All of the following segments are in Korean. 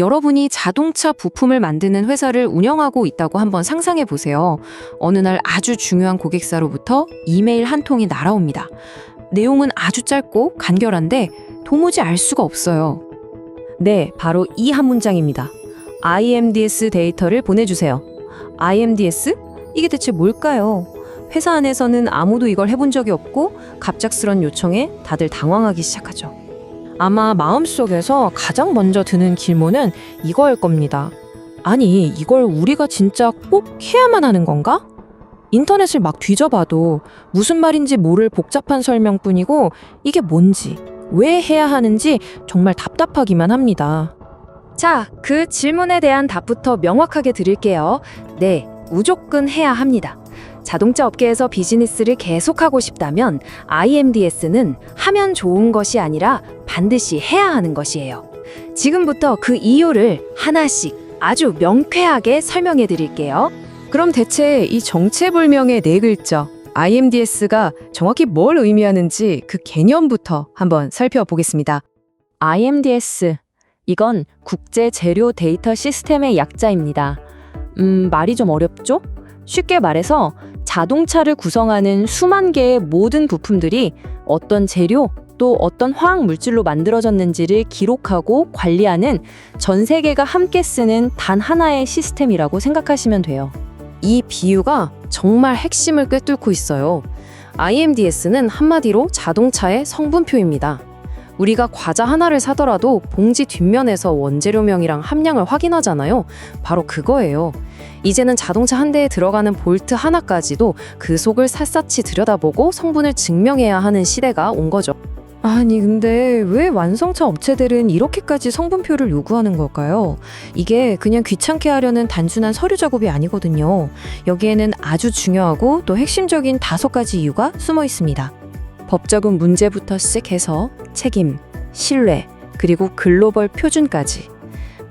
여러분이 자동차 부품을 만드는 회사를 운영하고 있다고 한번 상상해 보세요. 어느 날 아주 중요한 고객사로부터 이메일 한 통이 날아옵니다. 내용은 아주 짧고 간결한데 도무지 알 수가 없어요. 네, 바로 이 한 문장입니다. IMDS 데이터를 보내주세요. IMDS? 이게 대체 뭘까요? 회사 안에서는 아무도 이걸 해본 적이 없고 갑작스런 요청에 다들 당황하기 시작하죠. 아마 마음속에서 가장 먼저 드는 길모는 이거일 겁니다. 아니, 이걸 우리가 진짜 꼭 해야만 하는 건가? 인터넷을 막 뒤져봐도 무슨 말인지 모를 복잡한 설명뿐이고 이게 뭔지, 왜 해야 하는지 정말 답답하기만 합니다. 자, 그 질문에 대한 답부터 명확하게 드릴게요. 네, 무조건 해야 합니다. 자동차 업계에서 비즈니스를 계속하고 싶다면 IMDS는 하면 좋은 것이 아니라 반드시 해야 하는 것이에요. 지금부터 그 이유를 하나씩 아주 명쾌하게 설명해 드릴게요. 그럼 대체 이 정체불명의 네 글자 IMDS가 정확히 뭘 의미하는지 그 개념부터 한번 살펴보겠습니다. IMDS, 이건 국제 재료 데이터 시스템의 약자입니다. 말이 좀 어렵죠? 쉽게 말해서 자동차를 구성하는 수만 개의 모든 부품들이 어떤 재료 또 어떤 화학 물질로 만들어졌는지를 기록하고 관리하는 전 세계가 함께 쓰는 단 하나의 시스템이라고 생각하시면 돼요. 이 비유가 정말 핵심을 꿰뚫고 있어요. IMDS는 한마디로 자동차의 성분표입니다. 우리가 과자 하나를 사더라도 봉지 뒷면에서 원재료명이랑 함량을 확인하잖아요. 바로 그거예요. 이제는 자동차 한 대에 들어가는 볼트 하나까지도 그 속을 샅샅이 들여다보고 성분을 증명해야 하는 시대가 온 거죠. 아니 근데 왜 완성차 업체들은 이렇게까지 성분표를 요구하는 걸까요? 이게 그냥 귀찮게 하려는 단순한 서류 작업이 아니거든요. 여기에는 아주 중요하고 또 핵심적인 5가지 이유가 숨어 있습니다. 법적인 문제부터 시작해서 책임, 신뢰, 그리고 글로벌 표준까지.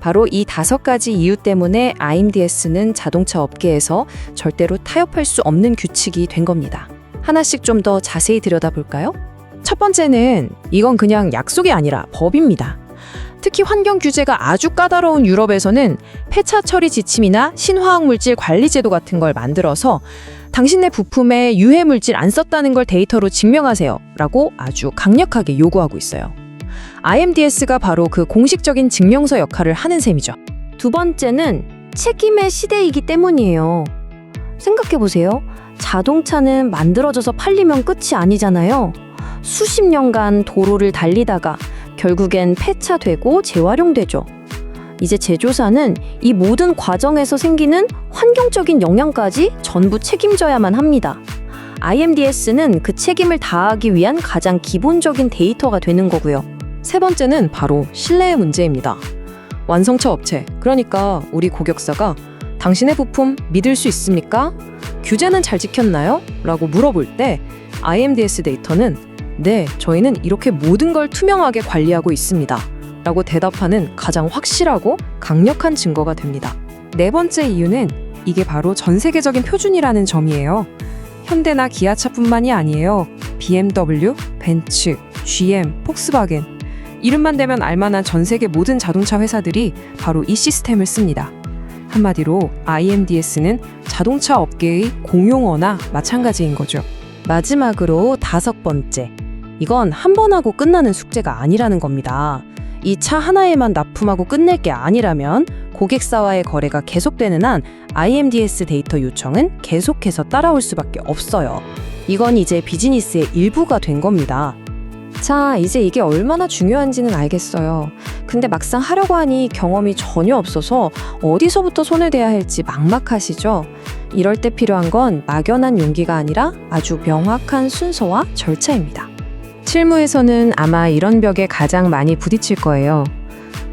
바로 이 5가지 이유 때문에 IMDS는 자동차 업계에서 절대로 타협할 수 없는 규칙이 된 겁니다. 하나씩 좀 더 자세히 들여다볼까요? 첫 번째는 이건 그냥 약속이 아니라 법입니다. 특히 환경 규제가 아주 까다로운 유럽에서는 폐차 처리 지침이나 신화학물질 관리 제도 같은 걸 만들어서 당신네 부품에 유해 물질 안 썼다는 걸 데이터로 증명하세요 라고 아주 강력하게 요구하고 있어요. IMDS가 바로 그 공식적인 증명서 역할을 하는 셈이죠. 두 번째는 책임의 시대이기 때문이에요. 생각해보세요. 자동차는 만들어져서 팔리면 끝이 아니잖아요. 수십 년간 도로를 달리다가 결국엔 폐차되고 재활용되죠. 이제 제조사는 이 모든 과정에서 생기는 환경적인 영향까지 전부 책임져야만 합니다. IMDS는 그 책임을 다하기 위한 가장 기본적인 데이터가 되는 거고요. 세 번째는 바로 신뢰의 문제입니다. 완성차 업체, 그러니까 우리 고객사가 당신의 부품 믿을 수 있습니까? 규제는 잘 지켰나요? 라고 물어볼 때 IMDS 데이터는 네, 저희는 이렇게 모든 걸 투명하게 관리하고 있습니다. 라고 대답하는 가장 확실하고 강력한 증거가 됩니다. 네 번째 이유는 이게 바로 전 세계적인 표준이라는 점이에요. 현대나 기아차뿐만이 아니에요. BMW, 벤츠, GM, 폭스바겐 이름만 대면 알만한 전 세계 모든 자동차 회사들이 바로 이 시스템을 씁니다. 한마디로 IMDS는 자동차 업계의 공용어나 마찬가지인 거죠. 마지막으로 5번째. 이건 한 번 하고 끝나는 숙제가 아니라는 겁니다. 이 차 하나에만 납품하고 끝낼 게 아니라면 고객사와의 거래가 계속되는 한 IMDS 데이터 요청은 계속해서 따라올 수밖에 없어요. 이건 이제 비즈니스의 일부가 된 겁니다. 자, 이제 이게 얼마나 중요한지는 알겠어요. 근데 막상 하려고 하니 경험이 전혀 없어서 어디서부터 손을 대야 할지 막막하시죠? 이럴 때 필요한 건 막연한 용기가 아니라 아주 명확한 순서와 절차입니다. 실무에서는 아마 이런 벽에 가장 많이 부딪힐 거예요.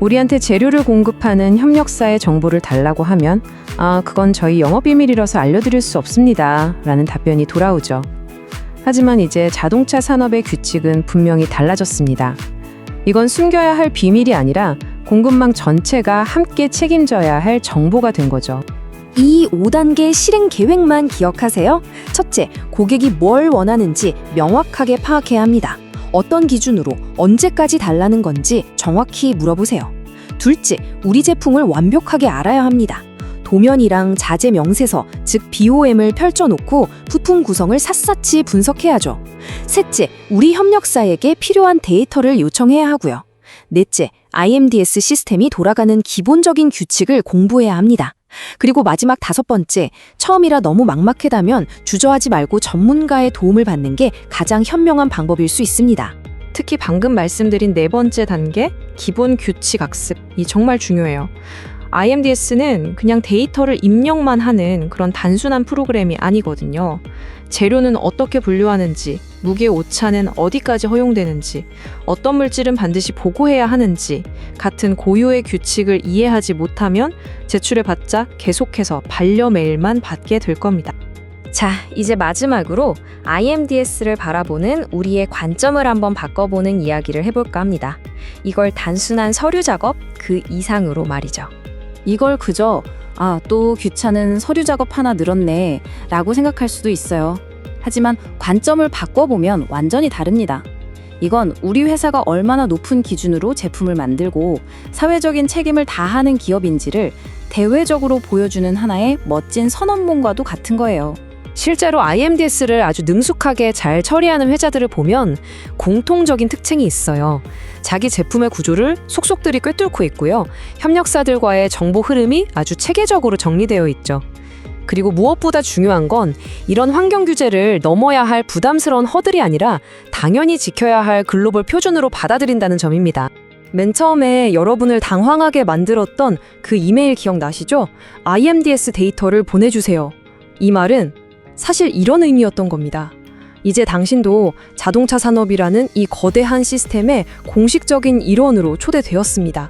우리한테 재료를 공급하는 협력사의 정보를 달라고 하면 그건 저희 영업비밀이라서 알려드릴 수 없습니다 라는 답변이 돌아오죠. 하지만 이제 자동차 산업의 규칙은 분명히 달라졌습니다. 이건 숨겨야 할 비밀이 아니라 공급망 전체가 함께 책임져야 할 정보가 된 거죠. 이 5단계 실행 계획만 기억하세요. 첫째, 고객이 뭘 원하는지 명확하게 파악해야 합니다. 어떤 기준으로 언제까지 달라는 건지 정확히 물어보세요. 둘째, 우리 제품을 완벽하게 알아야 합니다. 도면이랑 자재 명세서, 즉 BOM을 펼쳐놓고 부품 구성을 샅샅이 분석해야죠. 셋째, 우리 협력사에게 필요한 데이터를 요청해야 하고요. 넷째, IMDS 시스템이 돌아가는 기본적인 규칙을 공부해야 합니다. 그리고 마지막 다섯 번째, 처음이라 너무 막막하다면 주저하지 말고 전문가의 도움을 받는 게 가장 현명한 방법일 수 있습니다. 특히 방금 말씀드린 네 번째 단계, 기본 규칙 학습이 정말 중요해요. IMDS는 그냥 데이터를 입력만 하는 그런 단순한 프로그램이 아니거든요. 재료는 어떻게 분류하는지, 무게 오차는 어디까지 허용되는지, 어떤 물질은 반드시 보고해야 하는지 같은 고유의 규칙을 이해하지 못하면 제출해봤자 계속해서 반려메일만 받게 될 겁니다. 자, 이제 마지막으로 IMDS를 바라보는 우리의 관점을 한번 바꿔보는 이야기를 해볼까 합니다. 이걸 단순한 서류 작업 그 이상으로 말이죠. 이걸 그저 또 귀찮은 서류 작업 하나 늘었네 라고 생각할 수도 있어요. 하지만 관점을 바꿔보면 완전히 다릅니다. 이건 우리 회사가 얼마나 높은 기준으로 제품을 만들고 사회적인 책임을 다하는 기업인지를 대외적으로 보여주는 하나의 멋진 선언문과도 같은 거예요. 실제로 IMDS를 아주 능숙하게 잘 처리하는 회사들을 보면 공통적인 특징이 있어요. 자기 제품의 구조를 속속들이 꿰뚫고 있고요. 협력사들과의 정보 흐름이 아주 체계적으로 정리되어 있죠. 그리고 무엇보다 중요한 건 이런 환경 규제를 넘어야 할 부담스러운 허들이 아니라 당연히 지켜야 할 글로벌 표준으로 받아들인다는 점입니다. 맨 처음에 여러분을 당황하게 만들었던 그 이메일 기억나시죠? IMDS 데이터를 보내주세요. 이 말은 사실 이런 의미였던 겁니다. 이제 당신도 자동차 산업이라는 이 거대한 시스템의 공식적인 일원으로 초대되었습니다.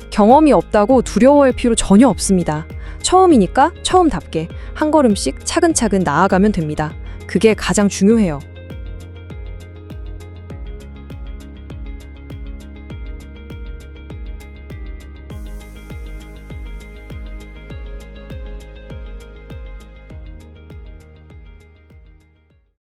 경험이 없다고 두려워할 필요 전혀 없습니다. 처음이니까 처음답게 한 걸음씩 차근차근 나아가면 됩니다. 그게 가장 중요해요.